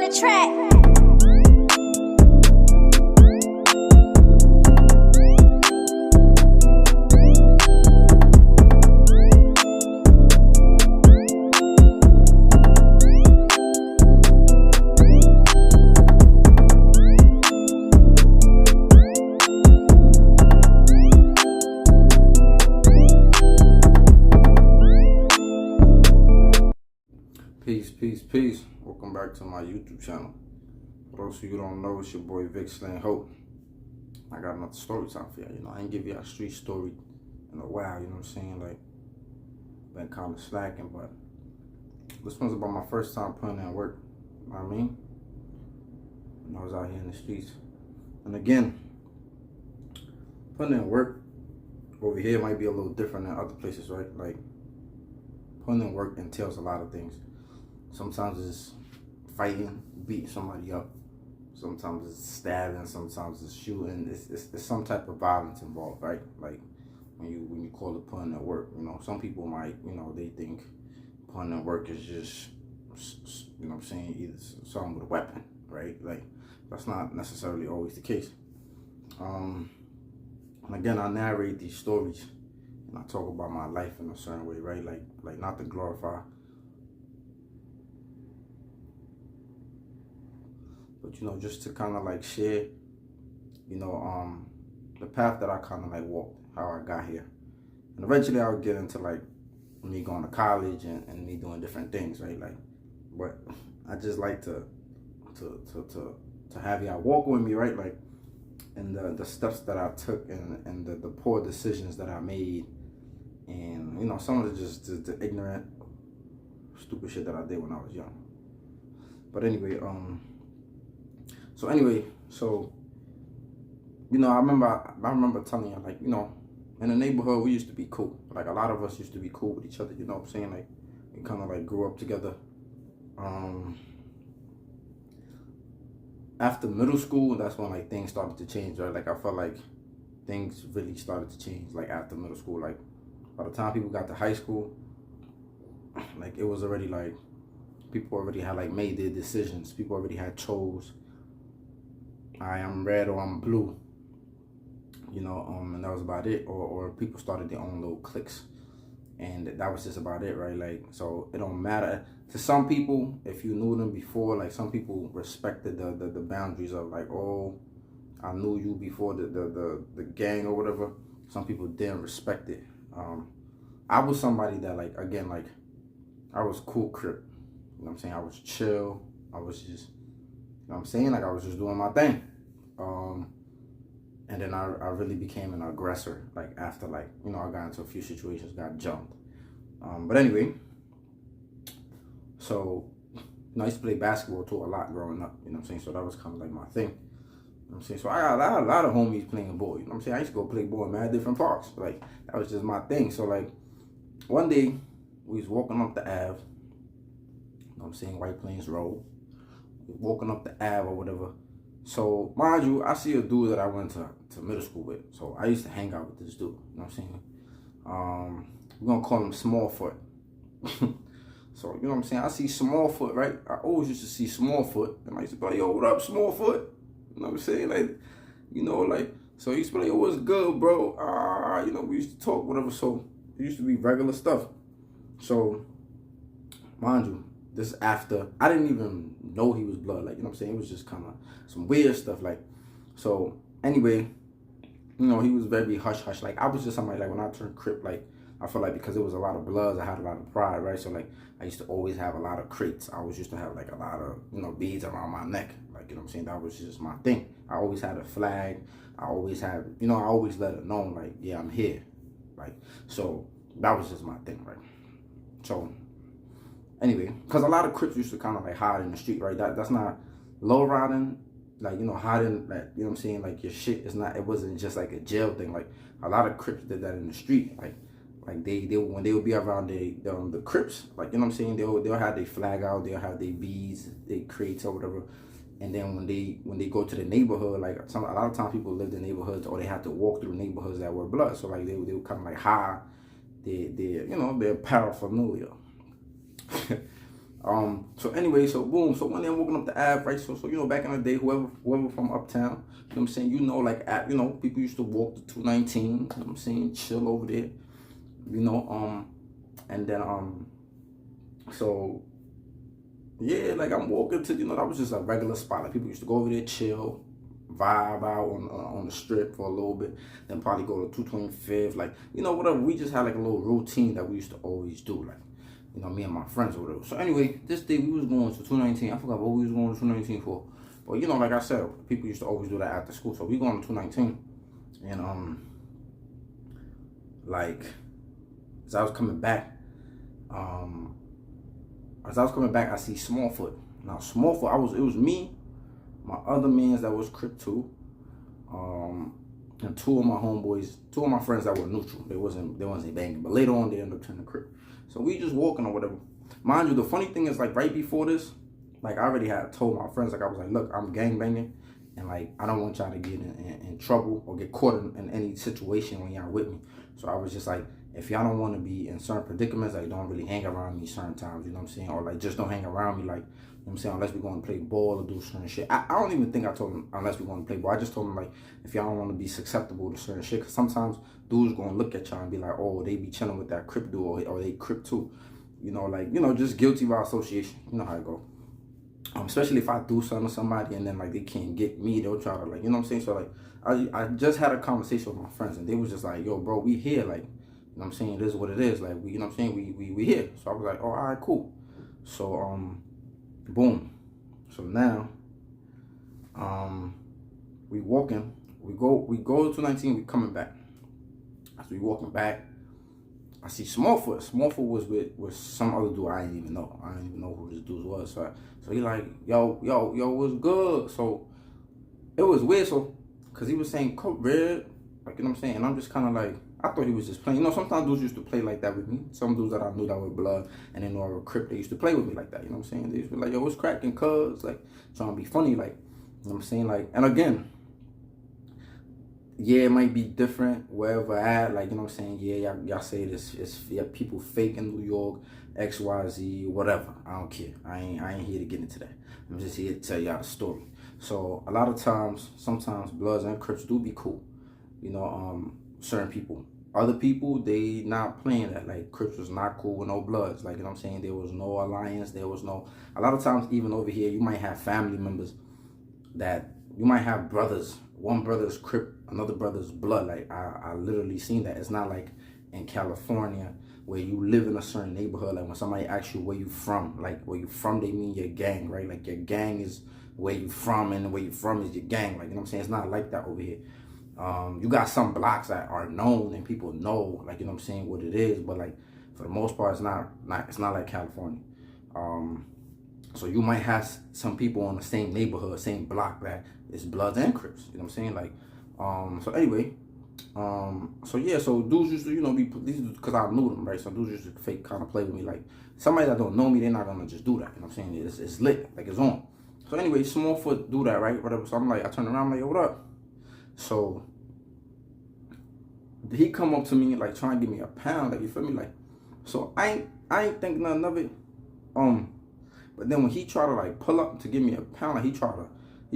the track. Peace. Welcome back to my YouTube channel. For those of you who don't know, it's your boy vicslanghope. I got another story time for y'all. I ain't give y'all a street story in a while, you know what I'm saying? Like, been kind of slacking, but this one's about my first time putting in work. You know what I mean? When I was out here in the streets. And again, putting in work over here might be a little different than other places, right? Like, putting in work entails a lot of things. Sometimes it's fighting, beating somebody up. Sometimes it's stabbing. Sometimes it's shooting. It's some type of violence involved, right? Like when you call it putting in work. Some people might, they think putting in work is just, what I'm saying, either something with a weapon, right? Like that's not necessarily always the case. And again, I narrate these stories and I talk about my life in a certain way, right? Like not to glorify, but just to kind of like share, the path that I kind of like walked, how I got here. And eventually I'll get into like me going to college and me doing different things, right? Like, but I just like to have y'all walk with me, right? Like, and the steps that I took and the poor decisions that I made, and some of the ignorant, stupid shit that I did when I was young. But anyway, So I remember telling you, like, in the neighborhood we used to be cool. Like a lot of us used to be cool with each other, you know what I'm saying? Like we kind of like grew up together. After middle school, that's when like things started to change, right? Like I felt like things really started to change like after middle school. Like by the time people got to high school, like it was already like people already had like made their decisions. People already had chose, I am red or I'm blue, and that was about it. Or people started their own little cliques, and that was just about it, right? Like, so it don't matter to some people if you knew them before. Like some people respected the boundaries of like, oh, I knew you before the gang or whatever. Some people didn't respect it. I was somebody that like, again, like I was cool Crip. You know what I'm saying? I was chill. I was just, I'm saying, like I was just doing my thing. And then I really became an aggressor, like after like, I got into a few situations, got jumped. But anyway, so, I used to play basketball too a lot growing up, you know what I'm saying? So that was kind of like my thing. You know what I'm saying? So I got a lot of homies playing ball, you know what I'm saying? I used to go play ball in mad different parks. Like, that was just my thing. So like, one day, we was walking up the Ave, you know what I'm saying, White Plains Road. Walking up the Ave or whatever. So, mind you, I see a dude that I went to middle school with. So, I used to hang out with this dude. You know what I'm saying? We're going to call him Smallfoot. So, you know what I'm saying? I see Smallfoot, right? I always used to see Smallfoot. And I used to be like, yo, what up, Smallfoot? You know what I'm saying? Like, so he used to be like, yo, what's good, bro? We used to talk, whatever. So, it used to be regular stuff. So, mind you, this after, I didn't even know he was blood. Like, you know what I'm saying? It was just kind of some weird stuff. Like, so anyway, he was very hush-hush. Like, I was just somebody, like, when I turned Crip, like, I felt like because it was a lot of bloods, I had a lot of pride, right? So, like, I used to always have a lot of crates. I always used to have, like, a lot of, beads around my neck. Like, you know what I'm saying? That was just my thing. I always had a flag. I always had, I always let it know, like, yeah, I'm here. Like, so that was just my thing, right? So, anyway, because a lot of Crips used to kind of like hide in the street, right? That's not low riding, like, hiding, like, you know what I'm saying? Like, your shit is not, it wasn't just like a jail thing. Like, a lot of Crips did that in the street. Like they when they would be around the Crips, like, you know what I'm saying? They'll have their flag out, they'll have their beads, their crates or whatever. And then when they go to the neighborhood, like a lot of times people lived in neighborhoods or they had to walk through neighborhoods that were blood. So like they would kind of like hide their paraphernalia. So anyway, so boom. So one day I'm walking up the Ave, right? So back in the day, whoever from uptown, you know what I'm saying? Like people used to walk to 219. You know what I'm saying? Chill over there. And then so yeah, like I'm walking to, that was just a regular spot. Like people used to go over there, chill, vibe out on the strip for a little bit, then probably go to 225th, like whatever. We just had like a little routine that we used to always do, like me and my friends or whatever. So anyway, this day we was going to 219. I forgot what we was going to 219 for, but like I said, people used to always do that after school. So we going to 219, and like as I was coming back, I see Smallfoot. Now Smallfoot, it was me, my other mans that was Crip too, and two of my friends that were neutral. They wasn't banging, but later on they ended up turning Crip. So we just walking or whatever. Mind you, the funny thing is, like, right before this, like, I already had told my friends, like, I was like, look, I'm gang banging, and like I don't want y'all to get in trouble or get caught in any situation when y'all with me. So I was just like, if y'all don't want to be in certain predicaments, like, don't really hang around me certain times, you know what I'm saying? Or like, just don't hang around me, like, you know what I'm saying, unless we're going to play ball or do certain shit. I don't even think I told them unless we're going to play ball. I just told them, like, if y'all don't want to be susceptible to certain shit, because sometimes dudes going to look at y'all and be like, oh, they be chilling with that Crip dude, or they Crip too. Just guilty by association. You know how it go. Especially if I do something to somebody and then, like, they can't get me, they'll try to, like, you know what I'm saying? So, like, I just had a conversation with my friends, and they was just like, yo, bro, we here, like, you know what I'm saying? This is what it is. Like, you know what I'm saying? We here. So I was like, oh, all right, cool. So, boom. So now, we walking. We go to 219. We coming back. As we walking back, I see Smallfoot. Smallfoot was with some other dude I didn't even know. I didn't even know who this dude was. So he like, yo, what's good? So it was weird. So, cause he was saying coat red, like, you know what I'm saying? And I'm just kind of like, I thought he was just playing. Sometimes dudes used to play like that with me. Some dudes that I knew that were blood and they knew I was Crip, they used to play with me like that. You know what I'm saying? They used to be like, yo, what's cracking, cuz? Like, trying to be funny, like, you know what I'm saying? Like, and again, yeah, it might be different wherever at, like, you know what I'm saying? Yeah, y'all say this, people fake in New York, XYZ, whatever. I don't care. I ain't here to get into that. I'm just here to tell y'all the story. So a lot of times, sometimes Bloods and Crips do be cool. Certain people. Other people, they not playing that. Like, Crips was not cool with no Bloods. Like, you know what I'm saying? There was no alliance. There was no... A lot of times, even over here, you might have family members that... You might have brothers. One brother's Crip, another brother's Blood. Like, I literally seen that. It's not like in California where you live in a certain neighborhood. Like, when somebody asks you where you from, like, where you from, they mean your gang, right? Like, your gang is where you from, and where you from is your gang. Like, you know what I'm saying? It's not like that over here. You got some blocks that are known and people know, like, you know what I'm saying, what it is, but like for the most part, it's not like California. So you might have some people in the same neighborhood, same block that is Bloods and Crips. You know what I'm saying? Like, so anyway, so yeah, so dudes used to, be these, because I knew them, right? So dudes used to fake kind of play with me. Like, somebody that don't know me, they're not gonna just do that. You know what I'm saying? It's lit, like, it's on. So anyway, Smallfoot do that, right? Whatever. So I'm like, I turn around, I'm like, yo, what up? So he come up to me like trying to give me a pound, like, you feel me? Like, so I ain't think nothing of it. But then when he tried to like pull up to give me a pound, like, he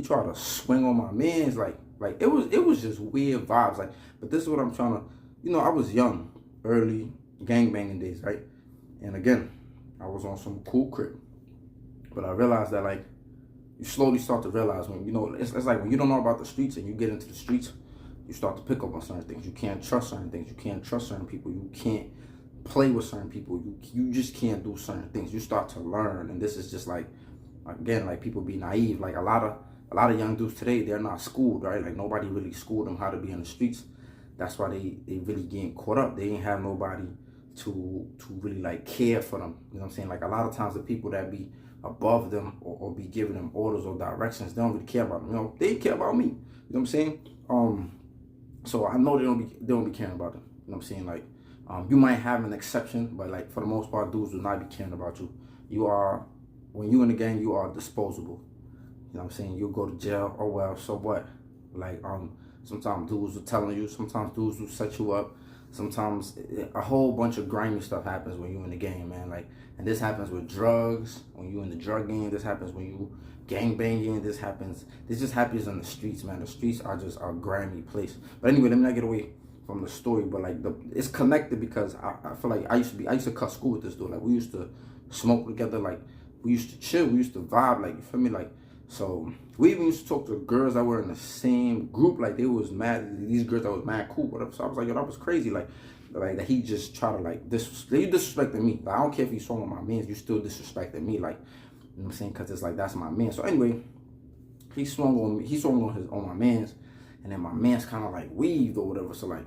tried to swing on my mans, like it was just weird vibes. Like, but this is what I'm trying to, I was young, early gangbanging days, right? And again, I was on some cool Crip. But I realized that, like, you slowly start to realize when, it's like when you don't know about the streets and you get into the streets, you start to pick up on certain things. You can't trust certain things. You can't trust certain people. You can't play with certain people. You just can't do certain things. You start to learn. And this is just like, again, like, people be naive. Like, a lot of young dudes today, they're not schooled, right? Like, nobody really schooled them how to be in the streets. That's why they really getting caught up. They ain't have nobody to really, like, care for them. You know what I'm saying? Like, a lot of times the people that be above them or be giving them orders or directions, they don't really care about them. They care about me. You know what I'm saying? So I know they don't be caring about them. You know what I'm saying? Like, you might have an exception, but like, for the most part, dudes do not be caring about you. When you in the gang, you are disposable. You know what I'm saying? You'll go to jail. Oh well, so what? Like, sometimes dudes are telling you, sometimes dudes will set you up. Sometimes a whole bunch of grimy stuff happens when you in the game, man. Like, and this happens with drugs when you in the drug game. This happens when you gang banging. This just happens in the streets, man. The streets are just a grimy place. But anyway, let me not get away from the story. But like, it's connected because I feel like I used to cut school with this dude. Like, we used to smoke together. Like, we used to chill. We used to vibe. Like, you feel me? Like, so we even used to talk to girls that were in the same group. Like, they was mad. These girls that was mad cool, whatever. So I was like, yo, that was crazy. Like that he just tried to like you disrespected me. Like, I don't care if you swung on my mans, you still disrespected me. Like, you know what I'm saying? Cause it's like, that's my man. So anyway, he swung on me. He swung on my mans, and then my mans kind of like weaved or whatever. So like,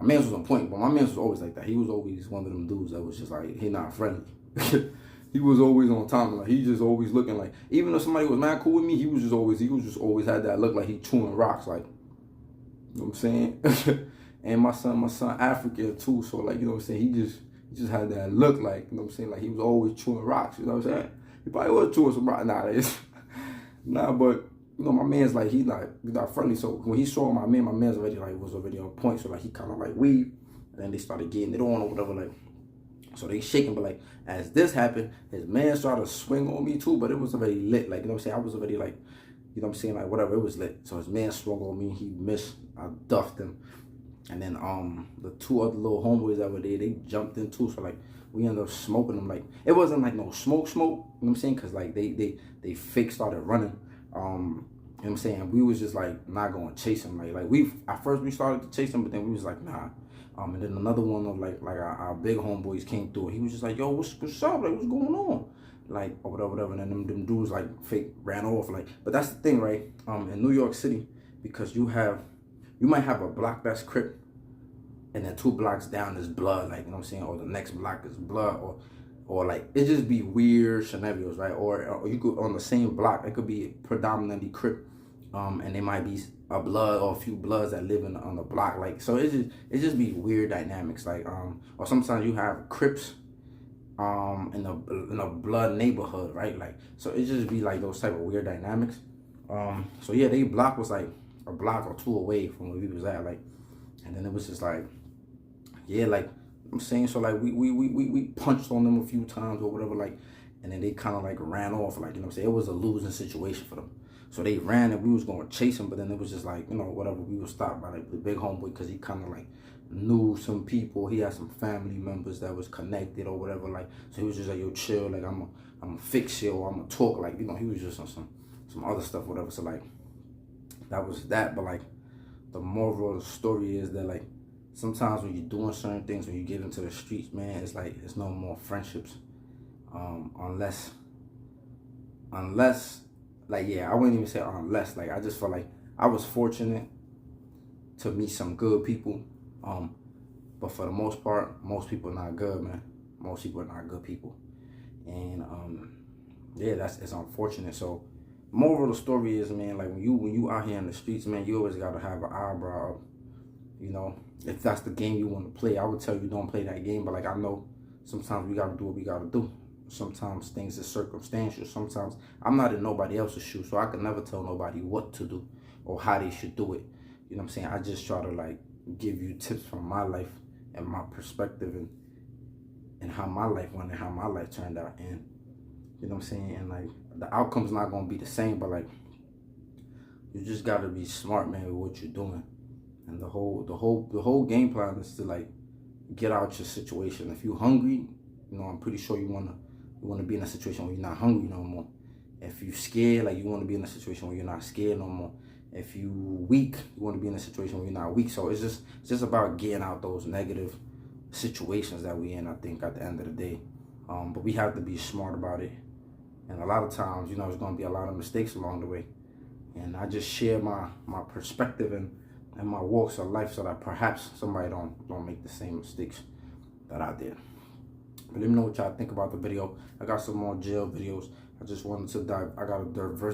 my mans was on point, but my mans was always like that. He was always one of them dudes that was just like, he not friendly. He was always on time. Like, he just always looking like, even if somebody was mad cool with me, he was just always had that look like he chewing rocks. Like, you know what I'm saying? And my son African too. So like, you know what I'm saying? He just had that look like, you know what I'm saying? Like, he was always chewing rocks. You know what I'm saying? He probably was chewing some rocks nowadays. Nah, but you know, my man's like, he's not friendly. So when he saw my man's was already on point. So like, he kind of like weaved, and then they started getting it on or whatever. Like, so they shaking, but like, as this happened, his man started to swing on me too, but it was already lit. Like, you know what I'm saying? I was already like, you know what I'm saying? Like, whatever, it was lit. So his man swung on me, he missed, I duffed him. And then the two other little homeboys that were there, they jumped in too. So like, we ended up smoking them. Like, it wasn't like no smoke, you know what I'm saying? Cause like they fake started running. You know what I'm saying? We was just like not going to chase him. Like at first we started to chase him, but then we was like, nah. And then another one of like our big homeboys came through. He was just like, yo, what's up? Like, what's going on? Like, or whatever. And then them dudes like fake ran off. Like, but that's the thing, right? In New York City, because you might have a block that's Crip, and then 2 blocks down is blood. Like, you know what I'm saying? Or the next block is blood, or like, it just be weird scenarios, right? Or you could, on the same block, it could be predominantly Crip, and there might be a blood or a few bloods that live on the block. Like, so it just be weird dynamics. Like, or sometimes you have Crips in a blood neighborhood, right? Like, so it just be like those type of weird dynamics. So yeah, they block was like a block or 2 away from where we was at. Like, and then it was just like, yeah, like I'm saying, so like we punched on them a few times or whatever, like, and then they kind of like ran off. Like, you know what I'm saying? It was a losing situation for them. So they ran, and we was going to chase him, but then it was just like, you know, whatever. We were stopped by like the big homeboy, because he kind of like knew some people. He had some family members that was connected or whatever. Like, so he was just like, yo, chill. Like, I'm a fix you, or I'm gonna talk. Like, you know, he was just on some other stuff, whatever. So like, that was that. But like, the moral of the story is that like, sometimes when you're doing certain things, when you get into the streets, man, it's like, it's no more friendships, unless, like, yeah, I wouldn't even say unless. Like, I just felt like I was fortunate to meet some good people, but for the most part, most people are not good, man. Most people are not good people, and yeah, it's unfortunate. So, moral of the story is, man, like, when you out here in the streets, man, you always gotta have an eyebrow up. You know, if that's the game you want to play, I would tell you don't play that game. But like, I know sometimes we gotta do what we gotta do. Sometimes things are circumstantial. Sometimes I'm not in nobody else's shoes, so I can never tell nobody what to do or how they should do it. You know what I'm saying? I just try to like give you tips from my life and my perspective, and how my life went and how my life turned out. And you know what I'm saying? And like, the outcome's not gonna be the same, but like, you just gotta be smart, man, with what you're doing. And the whole game plan is to like get out your situation. If you're hungry, you know, I'm pretty sure you wanna be in a situation where you're not hungry no more. If you're scared, like, you wanna be in a situation where you're not scared no more. If you weak, you wanna be in a situation where you're not weak. So it's just about getting out those negative situations that we in, I think, at the end of the day. But we have to be smart about it. And a lot of times, you know, there's gonna be a lot of mistakes along the way. And I just share my perspective and my walks of life, so that perhaps somebody don't make the same mistakes that I did. But let me know what y'all think about the video. I got some more jail videos. I just wanted to I gotta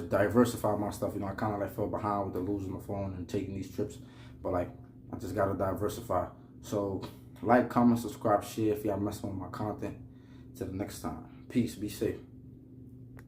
diversify my stuff. You know, I kind of like fell behind with the losing the phone and taking these trips, but like, I just gotta diversify. So like, comment, subscribe, share if y'all messing with my content. Till the next time, peace, be safe.